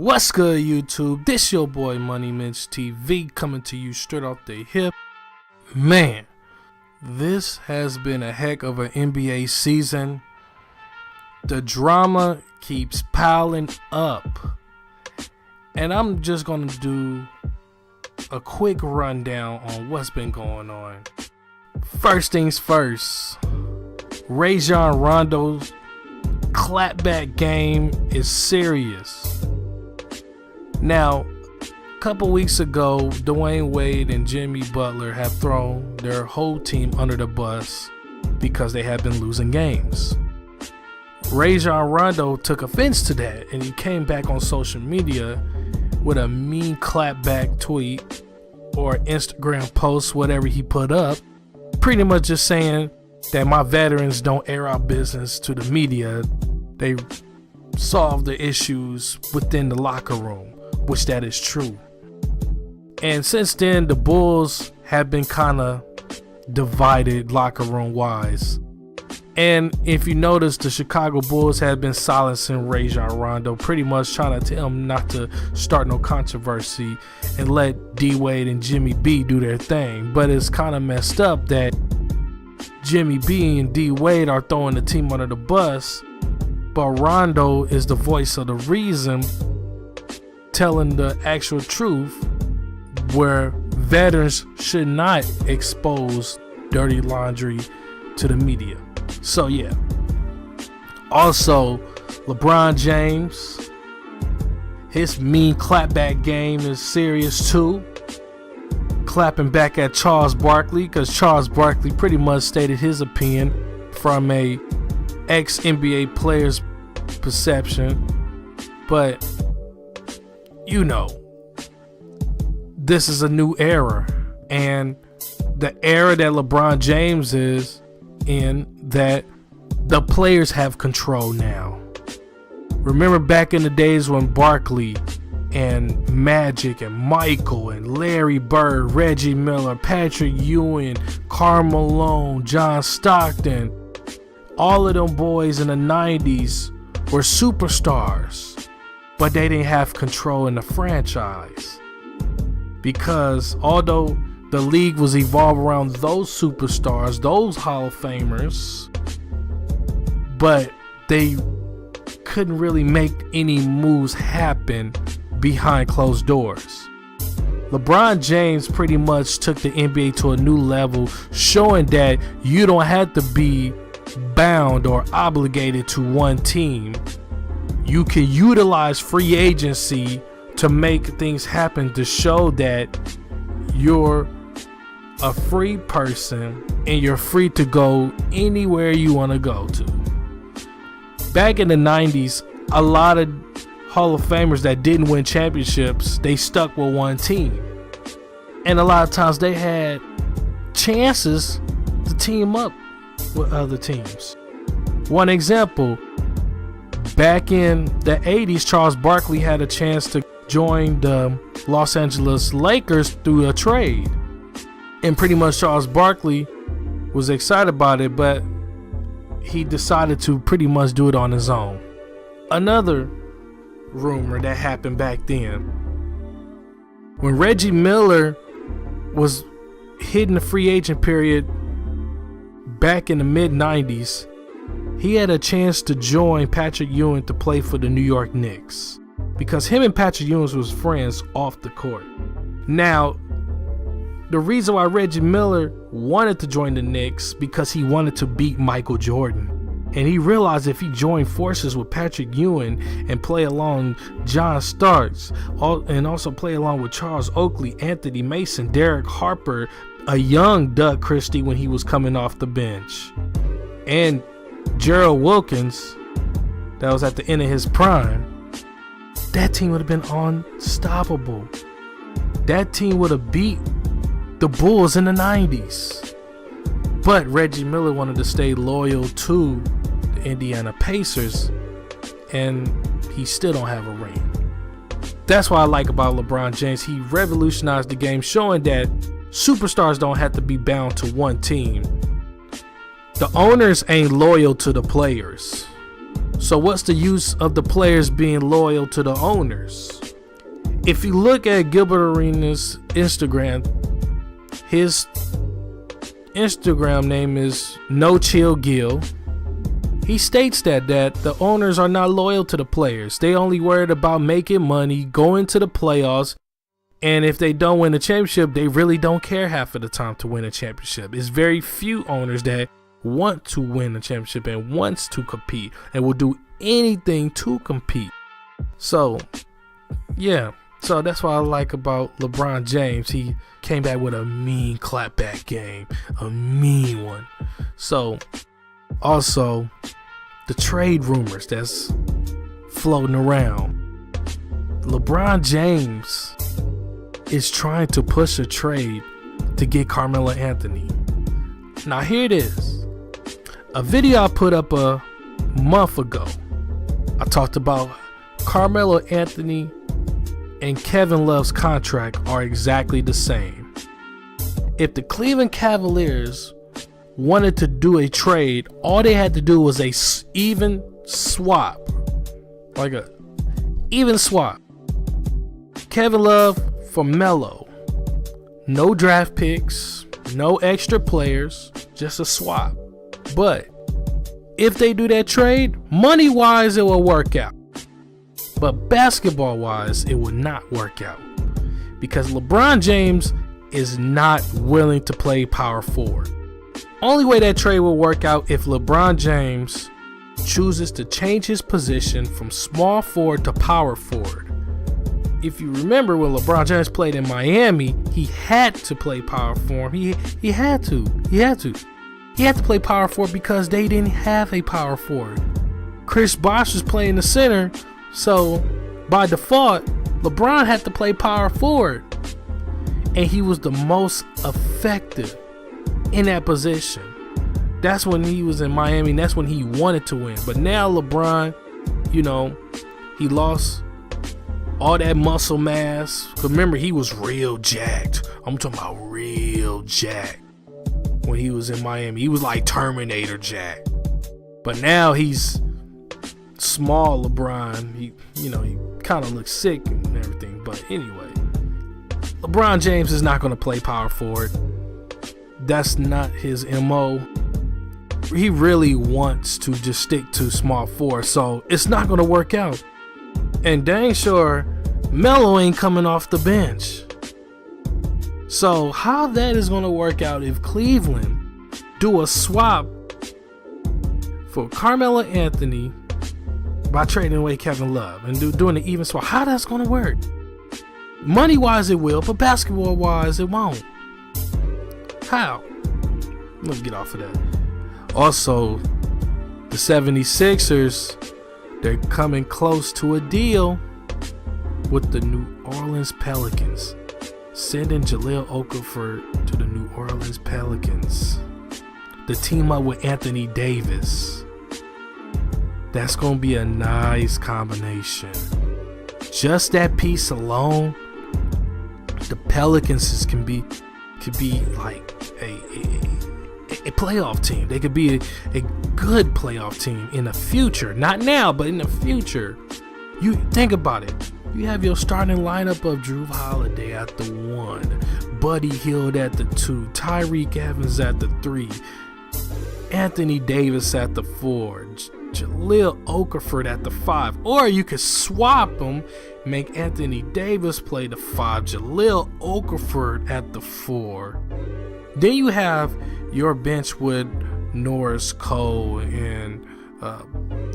What's good, YouTube? This your boy Money Mitch TV coming to you straight off the hip. Man, this has been a heck of an NBA season. The drama keeps piling up, and I'm just gonna do a quick rundown on what's been going on. First things first, Rajon Rondo's ClapBack game is serious. Now, a couple weeks ago, Dwayne Wade and Jimmy Butler have thrown their whole team under the bus because they have been losing games. Rajon Rondo took offense to that, and he came back on social media with a mean clapback tweet or Instagram post, whatever he put up, pretty much just saying that my veterans don't air out business to the media. They solve the issues within the locker room, which that is true. And since then, the Bulls have been kind of divided locker room wise. And if you notice, the Chicago Bulls have been silencing Rajon Rondo, pretty much trying to tell him not to start no controversy and let D Wade and Jimmy B do their thing. But it's kind of messed up that Jimmy B and D Wade are throwing the team under the bus, but Rondo is the voice of the reason, telling the actual truth, where veterans should not expose dirty laundry to the media. So yeah. Also, LeBron James, his mean clapback game is serious too. Clapping back at Charles Barkley, because Charles Barkley pretty much stated his opinion from a ex-NBA player's perception. But you know, this is a new era, and the era that LeBron James is in, that the players have control now. Remember back in the days when Barkley and Magic and Michael and Larry Bird, Reggie Miller, Patrick Ewing, Karl Malone, John Stockton, all of them boys in the 90s were superstars, but they didn't have control in the franchise, because although the league was evolved around those superstars, those Hall of Famers, but they couldn't really make any moves happen behind closed doors. LeBron James pretty much took the NBA to a new level, showing that you don't have to be bound or obligated to one team. You can utilize free agency to make things happen, to show that you're a free person and you're free to go anywhere you want to go to. Back in the 90s, a lot of Hall of Famers that didn't win championships, they stuck with one team. And a lot of times they had chances to team up with other teams. One example, back in the 80s, Charles Barkley had a chance to join the Los Angeles Lakers through a trade. And pretty much Charles Barkley was excited about it, but he decided to pretty much do it on his own. Another rumor that happened back then, when Reggie Miller was hitting the free agent period back in the mid-90s, he had a chance to join Patrick Ewing to play for the New York Knicks, because him and Patrick Ewing was friends off the court. Now, the reason why Reggie Miller wanted to join the Knicks, because he wanted to beat Michael Jordan. And he realized if he joined forces with Patrick Ewing and play along John Starks, and also play along with Charles Oakley, Anthony Mason, Derek Harper, a young Doug Christie when he was coming off the bench, and Gerald Wilkins, that was at the end of his prime, that team would have been unstoppable. That team would have beat the Bulls in the 90s. But Reggie Miller wanted to stay loyal to the Indiana Pacers, and he still don't have a ring. That's what I like about LeBron James. He revolutionized the game, showing that superstars don't have to be bound to one team. The owners ain't loyal to the players. So what's the use of the players being loyal to the owners? If you look at Gilbert Arenas' Instagram, his Instagram name is No Chill Gil. He states that the owners are not loyal to the players. They only worried about making money, going to the playoffs, and if they don't win a championship, they really don't care half of the time to win a championship. It's very few owners that want to win a championship and wants to compete and will do anything to compete. So, yeah. So that's what I like about LeBron James. He came back with a mean clapback game, a mean one. So, also, the trade rumors that's floating around. LeBron James is trying to push a trade to get Carmelo Anthony. Now here it is. A video I put up a month ago. I talked about Carmelo Anthony and Kevin Love's contract are exactly the same. If the Cleveland Cavaliers wanted to do a trade, all they had to do was a even swap. Like a even swap. Kevin Love for Melo. No draft picks, no extra players, just a swap. But if they do that trade, money-wise it will work out. But basketball-wise, it will not work out. Because LeBron James is not willing to play power forward. Only way that trade will work out if LeBron James chooses to change his position from small forward to power forward. If you remember when LeBron James played in Miami, he had to play power forward. He had to play power forward because they didn't have a power forward. Chris Bosh was playing the center, so by default, LeBron had to play power forward. And he was the most effective in that position. That's when he was in Miami. That's when he wanted to win. But now LeBron, he lost all that muscle mass. Remember, he was real jacked. I'm talking about real jacked when he was in Miami. He was like Terminator jacked. But now he's small LeBron. He kind of looks sick and everything. But anyway, LeBron James is not going to play power forward. That's not his MO. He really wants to just stick to small forward, so it's not going to work out. And dang sure, Melo ain't coming off the bench. So how that is going to work out if Cleveland do a swap for Carmelo Anthony by trading away Kevin Love and doing an even swap? How that's going to work? Money-wise it will, but basketball-wise it won't. How? Let's get off of that. Also, the 76ers, they're coming close to a deal with the New Orleans Pelicans. Sending Jahlil Okafor to the New Orleans Pelicans. The team up with Anthony Davis. That's going to be a nice combination. Just that piece alone, the Pelicans could be like a playoff team. They could be a good playoff team in the future. Not now, but in the future. You think about it. You have your starting lineup of Drew Holiday at the 1, Buddy Hield at the 2, Tyreek Evans at the 3, Anthony Davis at the 4, Jahlil Okafor at the 5. Or you could swap them, make Anthony Davis play the 5, Jahlil Okafor at the 4. Then you have your bench with Norris, Cole, and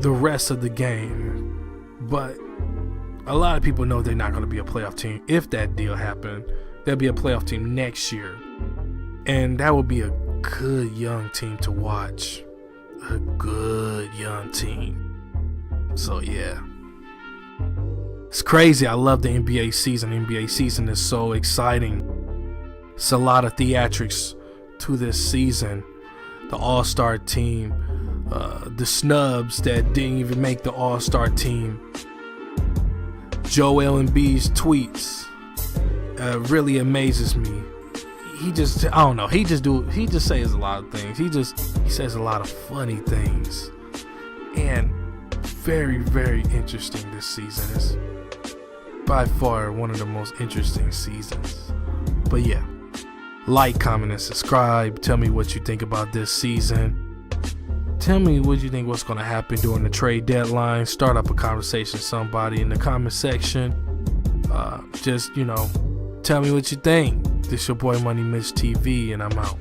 the rest of the game. But a lot of people know they're not going to be a playoff team. If that deal happened, they'll be a playoff team next year. And that would be a good young team to watch. A good young team. So yeah. It's crazy. I love the NBA season. NBA season is so exciting. It's a lot of theatrics to this season. The All-Star team. The snubs that didn't even make the All-Star team. Joel Embiid's tweets really amazes me. He just says a lot of things. He says a lot of funny things. And very, very interesting this season. It's by far one of the most interesting seasons. But yeah, like, comment, and subscribe. Tell me what you think about this season. Tell me what you think what's going to happen during the trade deadline. Start up a conversation with somebody in the comment section. Just, tell me what you think. This your boy Money Mitch TV, and I'm out.